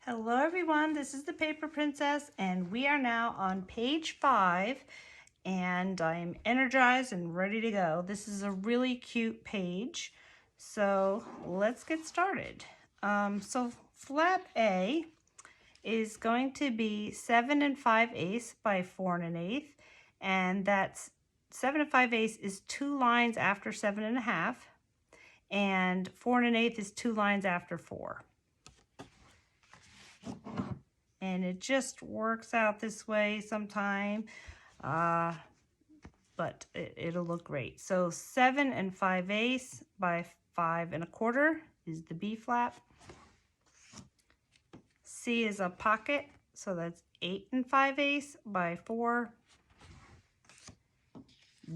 Hello everyone, this is the Paper Princess and we are now on page 5 and I'm energized and ready to go. This is a really cute page, so let's get started. So flap A is going to be 7 5/8 by 4 1/8, and that's 7 5/8 is 2 lines after 7 1/2, and 4 1/8 is 2 lines after 4. And it just works out this way sometime, but it'll look great. So 7 5/8 by 5 1/4 is the B flap. C is a pocket, so that's 8 5/8 by 4.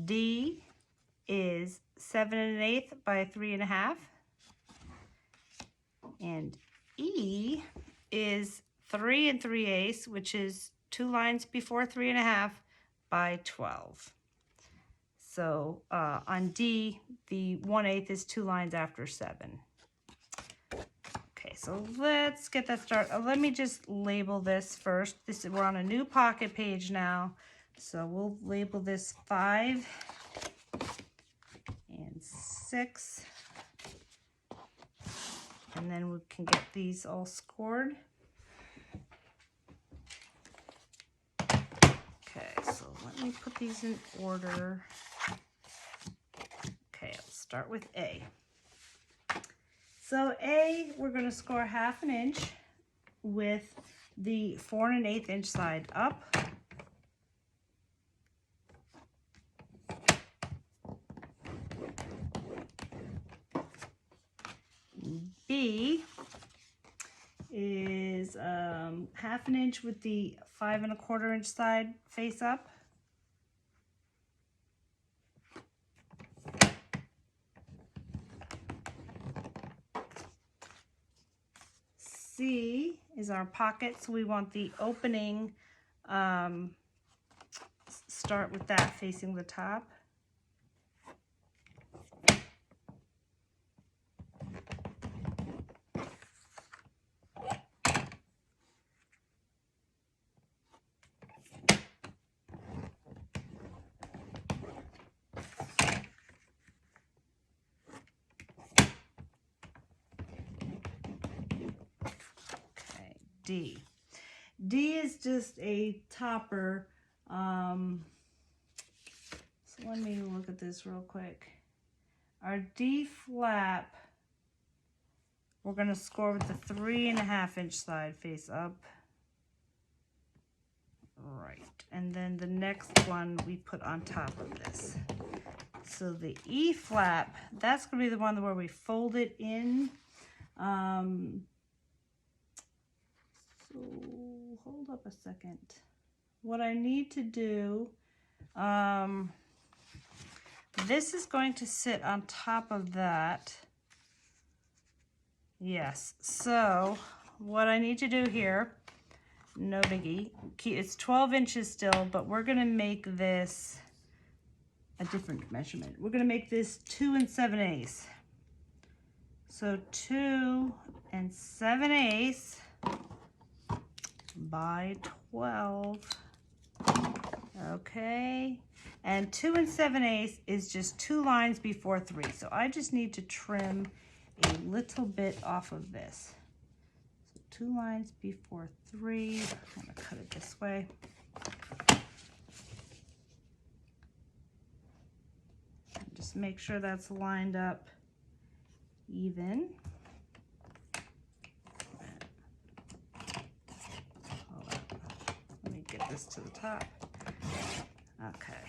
D is 7 1/8 by 3 1/2. And E is 3 3/8, which is 2 lines before 3 1/2 by 12. So on D, the 1/8 is 2 lines after 7. Okay, so let's get that started. Let me just label this first. We're on a new pocket page now, so we'll label this 5 and 6. And then we can get these all scored. Okay, so let me put these in order. Okay, I'll start with A. So A, we're going to score 1/2 inch with the 4 1/8 inch side up. B is 1/2 inch with the 5 1/4 inch side face up. C is our pocket, so we want the opening, start with that facing the top. D. D is just a topper. So let me look at this real quick. Our D flap, we're going to score with the 3 1/2 inch side face up. Right. And then the next one we put on top of this. So the E flap, that's going to be the one where we fold it in. So hold up a second. What I need to do, this is going to sit on top of that. Yes, so what I need to do here, no biggie, it's 12 inches still, but we're going to make this a different measurement. We're going to make this 2 7/8. So 2 7/8 by 12. Okay, and 2 7/8 is just 2 lines before 3. So I just need to trim a little bit off of this. So 2 lines before 3. I'm going to cut it this way. And just make sure that's lined up even. Get this to the top. Okay.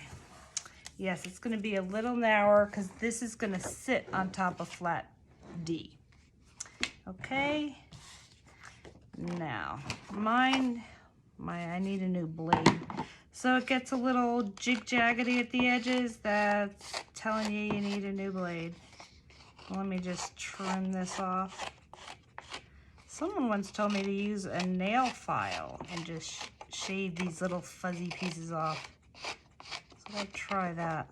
Yes, it's going to be a little narrower because this is going to sit on top of flat D. Okay. Now, I need a new blade. So it gets a little jig-jaggedy at the edges. That's telling you you need a new blade. Let me just trim this off. Someone once told me to use a nail file and just shave these little fuzzy pieces off. So I'll try that.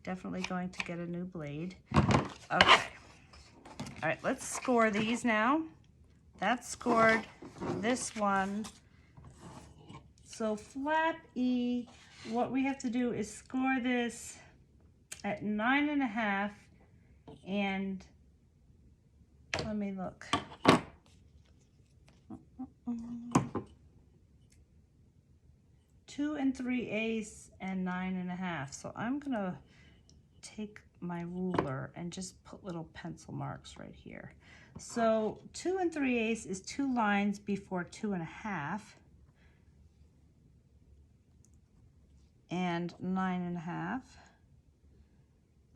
Definitely going to get a new blade. Okay. All right, let's score these now. that's scored. This one. So flap E, what we have to do is score this at 9.5, and let me look. 2 3/8 and 9.5. So I'm gonna take my ruler and just put little pencil marks right here. So 2 3/8 is 2 lines before 2.5, and 9.5,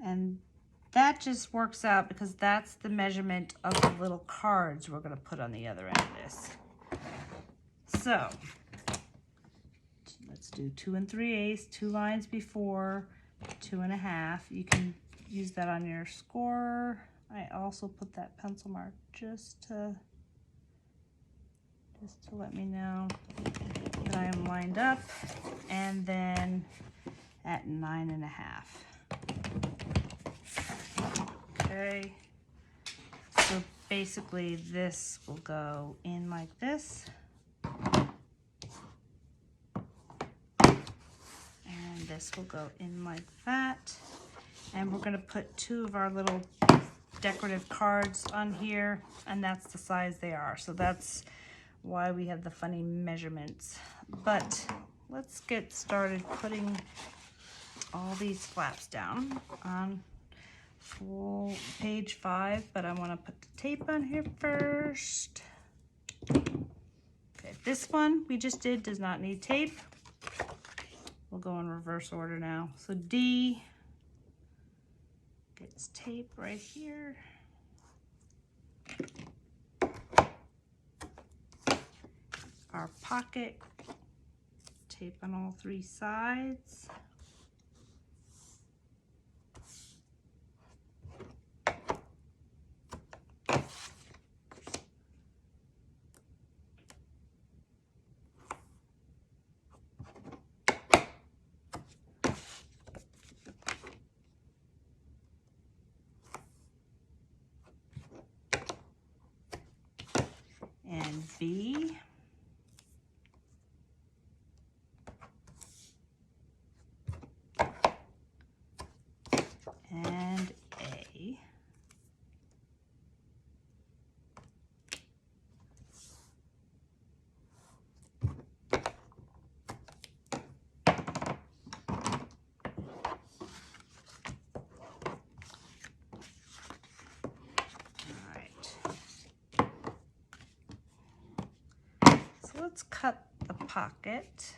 and that just works out because that's the measurement of the little cards we're going to put on the other end of this. So let's do 2 3/8, 2 lines before 2.5. You can use that on your score. I also put that pencil mark just to let me know that I am lined up, and then at 9.5. Okay, so basically this will go in like this, and this will go in like that, and we're going to put 2 of our little decorative cards on here, and that's the size they are. So that's why we have the funny measurements. But let's get started putting all these flaps down on full page 5, but I want to put the tape on here first. Okay, this one we just did does not need tape. We'll go in reverse order now. So D gets tape right here. Our pocket, tape on all 3 sides. And B. And A. Let's cut the pocket,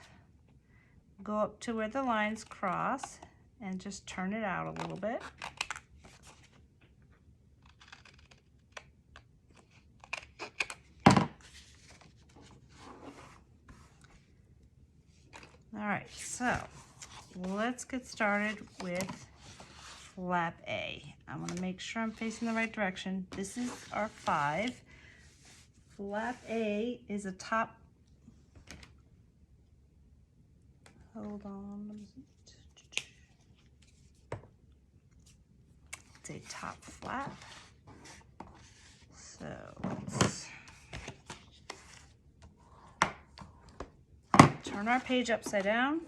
go up to where the lines cross, and just turn it out a little bit. All right, so let's get started with flap A. I want to make sure I'm facing the right direction. This is our 5. Flap A is a top. Hold on. It's a top flap. So let's turn our page upside down.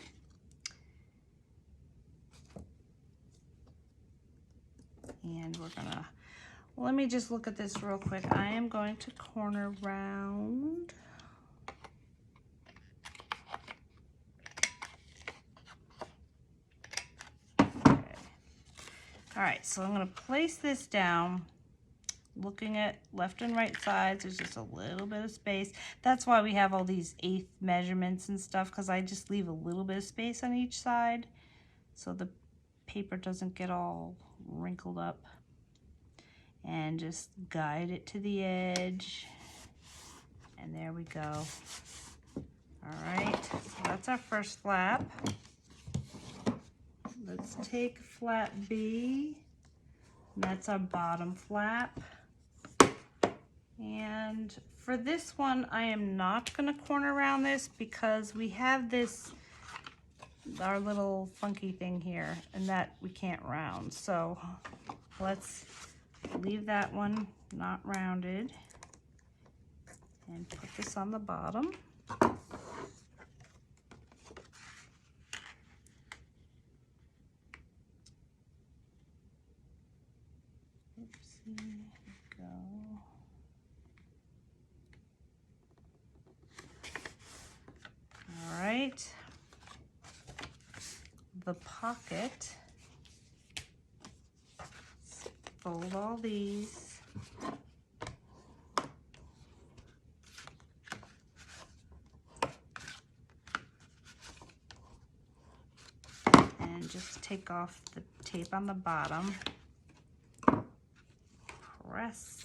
And we're gonna, let me just look at this real quick. I am going to corner round. All right, so I'm going to place this down, looking at left and right sides. There's just a little bit of space. That's why we have all these 1/8 measurements and stuff, because I just leave a little bit of space on each side so the paper doesn't get all wrinkled up. And just guide it to the edge. And there we go. All right, so that's our first flap. Let's take flap B, and that's our bottom flap. And for this one, I am not going to corner around this because we have this, our little funky thing here, and that we can't round. So let's leave that one not rounded. this on the bottom. Oopsie, here we go. All right. The pocket. Fold all these. And just take off the tape on the bottom. Press,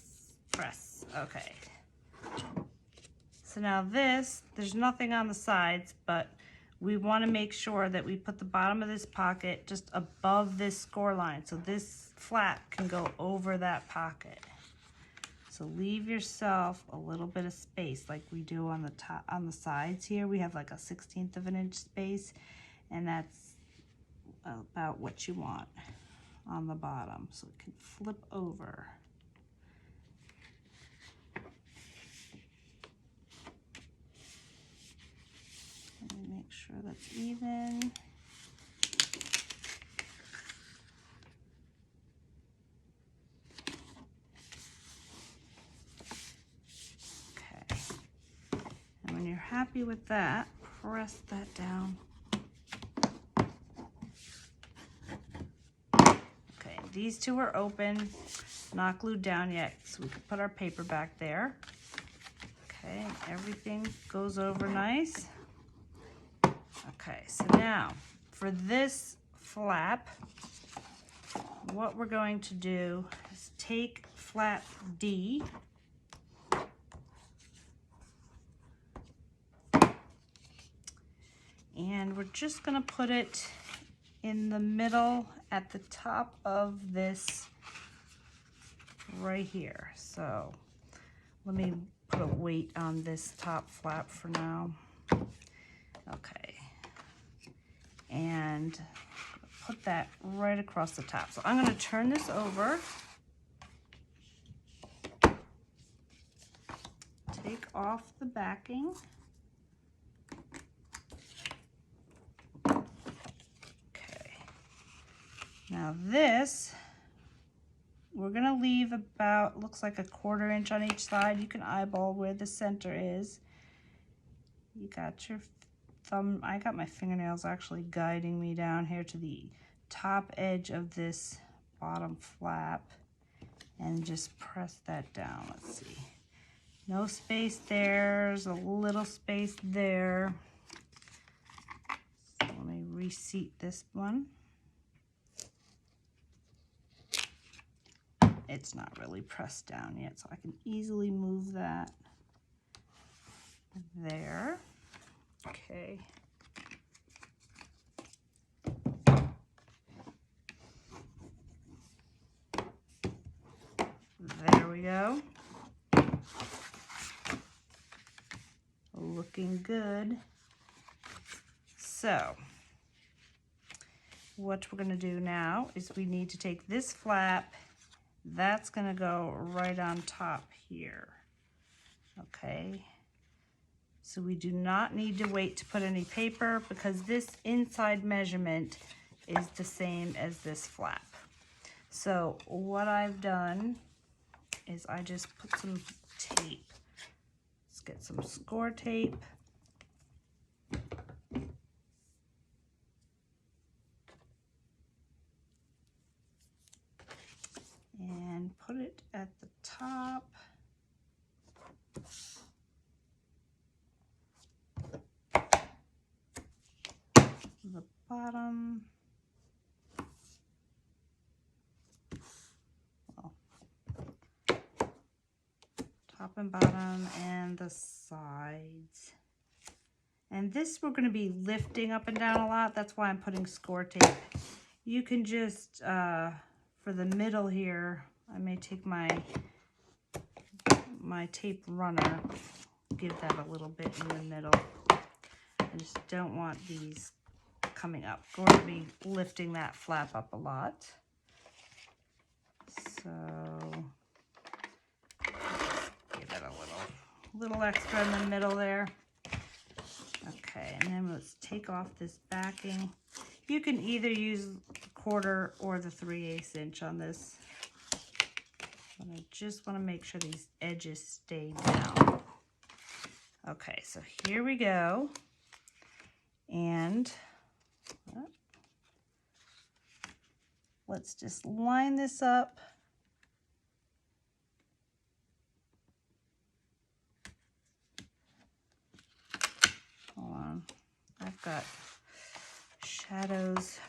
press, okay. So now this, there's nothing on the sides, but we want to make sure that we put the bottom of this pocket just above this score line, so this flap can go over that pocket. So leave yourself a little bit of space like we do on the top, on the sides here. We have like a 1/16 of an inch space, and that's about what you want on the bottom, so it can flip over. Make sure that's even. Okay. And when you're happy with that, press that down. Okay, these two are open, not glued down yet, so we can put our paper back there. Okay, everything goes over nice. Okay, so now for this flap, what we're going to do is take flap D and we're just going to put it in the middle at the top of this right here. So let me put a weight on this top flap for now. Okay. And put that right across the top. So I'm going to turn this over, take off the backing, okay. Now this, we're going to leave about, looks like a 1/4 inch on each side. You can eyeball where the center is. You got your thumb, I got my fingernails actually guiding me down here to the top edge of this bottom flap and just press that down. Let's see. No space there, there's a little space there. So let me reseat this one. It's not really pressed down yet, so I can easily move that there. Okay. There we go. Looking good. So, what we're going to do now is we need to take this flap, that's going to go right on top here. Okay. So we do not need to wait to put any paper because this inside measurement is the same as this flap. So what I've done is I just put some tape. Let's get some score tape. And put it at the top. The bottom. Well, top and bottom and the sides. And this we're going to be lifting up and down a lot. That's why I'm putting score tape. You can just, for the middle here, I may take my tape runner, give that a little bit in the middle. I just don't want these coming up. Going to be lifting that flap up a lot. So give it a little extra in the middle there. Okay, and then let's take off this backing. You can either use the 1/4 or the 3/8 inch on this. But I just want to make sure these edges stay down. Okay, so here we go. And let's just line this up. Hold on, I've got shadows.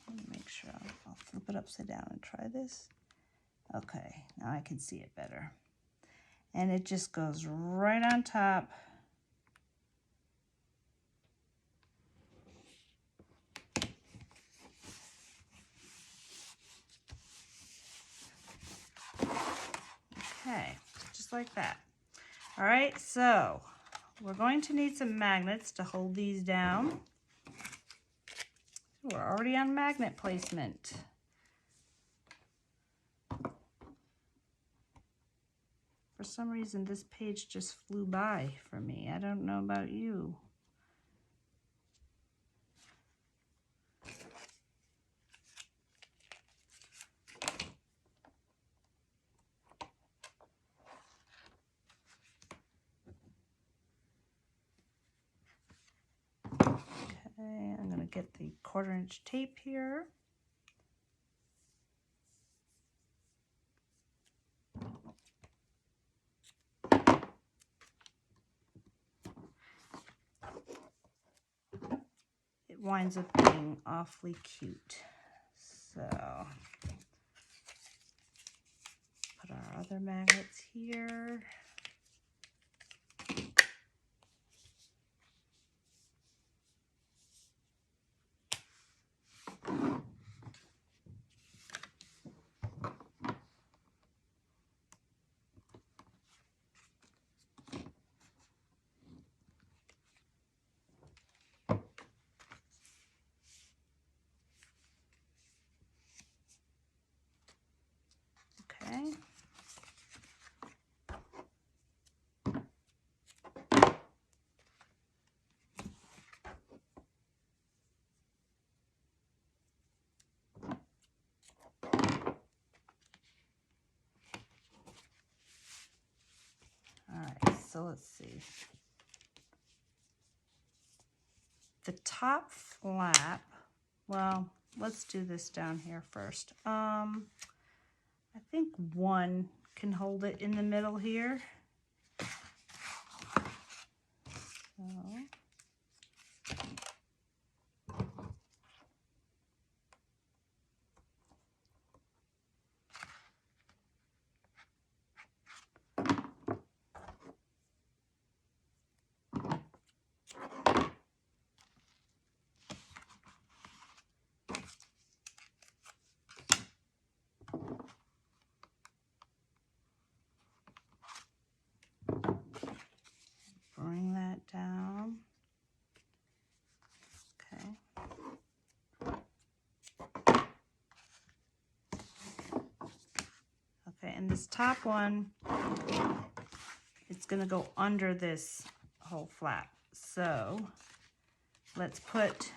Let me make sure. I'll flip it upside down and try this. Okay, now I can see it better. And it just goes right on top. Okay, just like that. All right, so we're going to need some magnets to hold these down. We're already on magnet placement. For some reason, this page just flew by for me. I don't know about you. Okay, I'm gonna get the 1/4 inch tape here. It winds up being awfully cute. So put our other magnets here. Okay. All right, so let's see. The top flap, well, let's do this down here first. I think one can hold it in the middle here. So. Bring that down. Okay. Okay, and this top one, it's gonna go under this whole flap. So let's put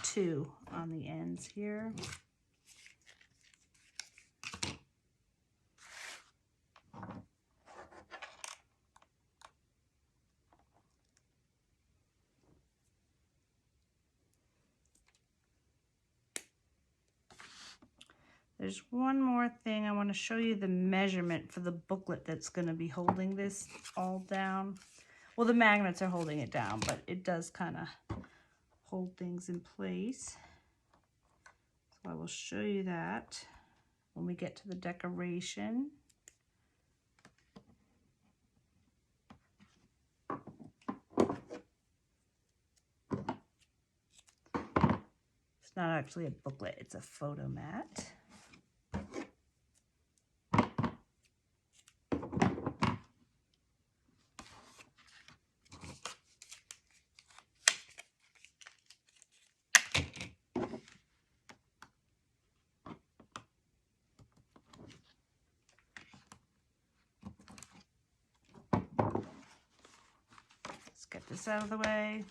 2 on the ends here. There's one more thing. I want to show you the measurement for the booklet that's going to be holding this all down. Well, the magnets are holding it down, but it does kind of hold things in place. So I will show you that when we get to the decoration. It's not actually a booklet, it's a photo mat. this out of the way.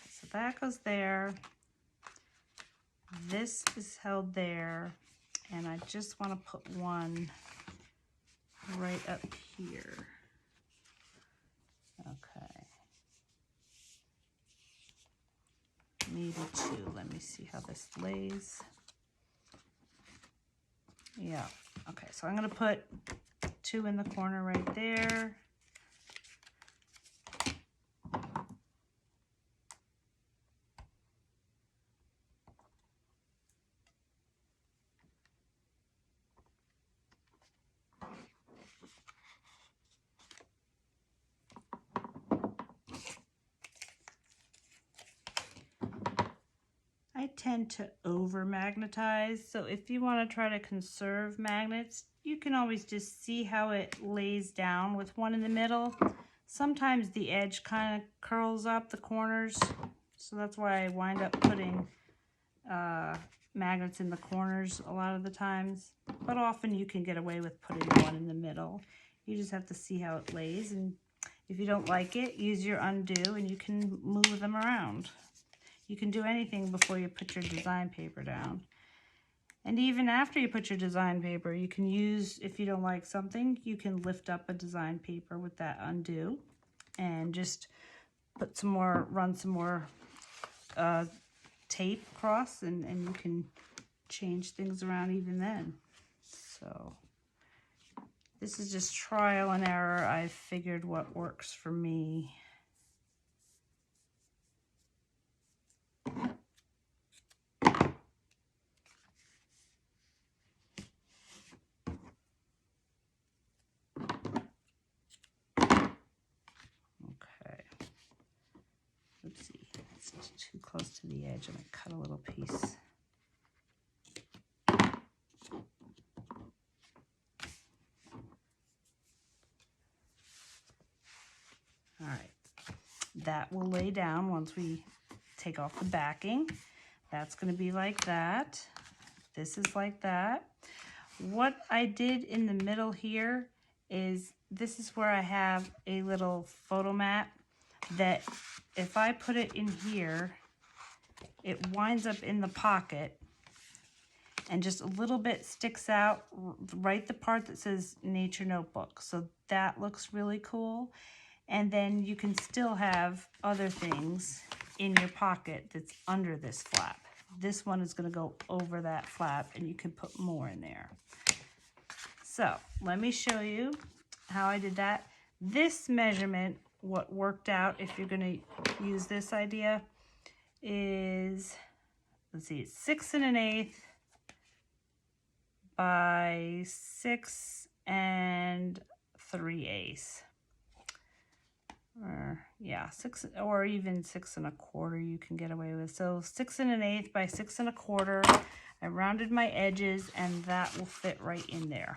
So that goes there. This is held there. And I just want to put one right up here. Okay. Maybe two. Let me see how this lays. Yeah. Okay, so I'm going to put two in the corner right there. I tend to over magnetize, so if you want to try to conserve magnets, you can always just see how it lays down with one in the middle. Sometimes the edge kind of curls up the corners, so that's why I wind up putting magnets in the corners a lot of the times, but often you can get away with putting one in the middle. You just have to see how it lays, and if you don't like it, use your undo and you can move them around. You can do anything before you put your design paper down. And even after you put your design paper, you can use, if you don't like something, you can lift up a design paper with that undo and just put some more, run some more tape across, and you can change things around even then. So this is just trial and error. I figured what works for me. Oopsie, it's too close to the edge. I'm going to cut a little piece. All right, that will lay down once we take off the backing. That's going to be like that. This is like that. What I did in the middle here is, this is where I have a little photo mat that if I put it in here, it winds up in the pocket and just a little bit sticks out, right the part that says Nature Notebook. So that looks really cool. And then you can still have other things in your pocket that's under this flap. This one is going to go over that flap and you can put more in there. So let me show you how I did that. This measurement, what worked out, if you're going to use this idea, is, let's see, it's 6 1/8 by 6 3/8. Or yeah, 6, or even 6 1/4 you can get away with. So 6 1/8 by 6 1/4. I rounded my edges and that will fit right in there.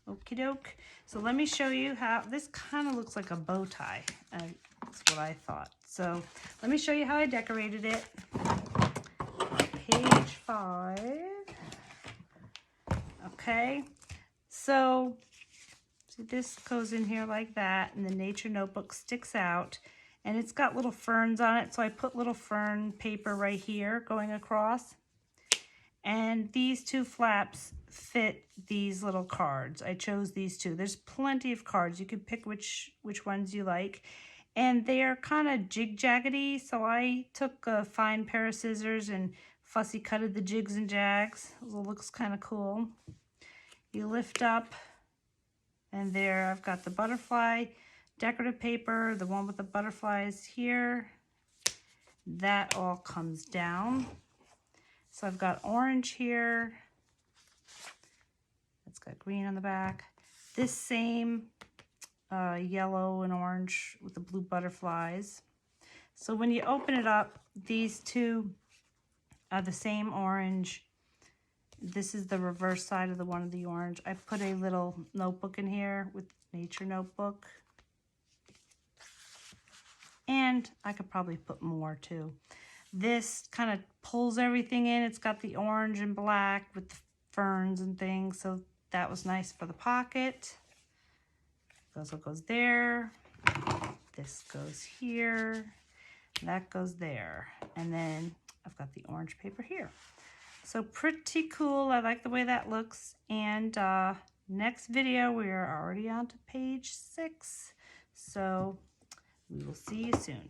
Okie doke. So let me show you how this kind of looks like a bow tie. That's what I thought. So let me show you how I decorated it. Page 5. Okay, so see, this goes in here like that, and the Nature Notebook sticks out, and it's got little ferns on it, so I put little fern paper right here going across, and these two flaps fit these little cards. I chose these two. There's plenty of cards. You can pick which ones you like, and they are kind of jig-jaggedy, so I took a fine pair of scissors and fussy cutted the jigs and jags. It looks kind of cool. You lift up, and there I've got the butterfly decorative paper, the one with the butterflies here. That all comes down. So I've got orange here. It's got green on the back. This same yellow and orange with the blue butterflies. So when you open it up, these two are the same orange this is the reverse side of the one of the orange. I put a little notebook in here with nature notebook. And I could probably put more too. This kind of pulls everything in. It's got the orange and black with the ferns and things. So that was nice for the pocket. This goes there. This goes here. That goes there. And then I've got the orange paper here. So pretty cool. I like the way that looks. And next video, we are already on to page 6. So we will see you soon.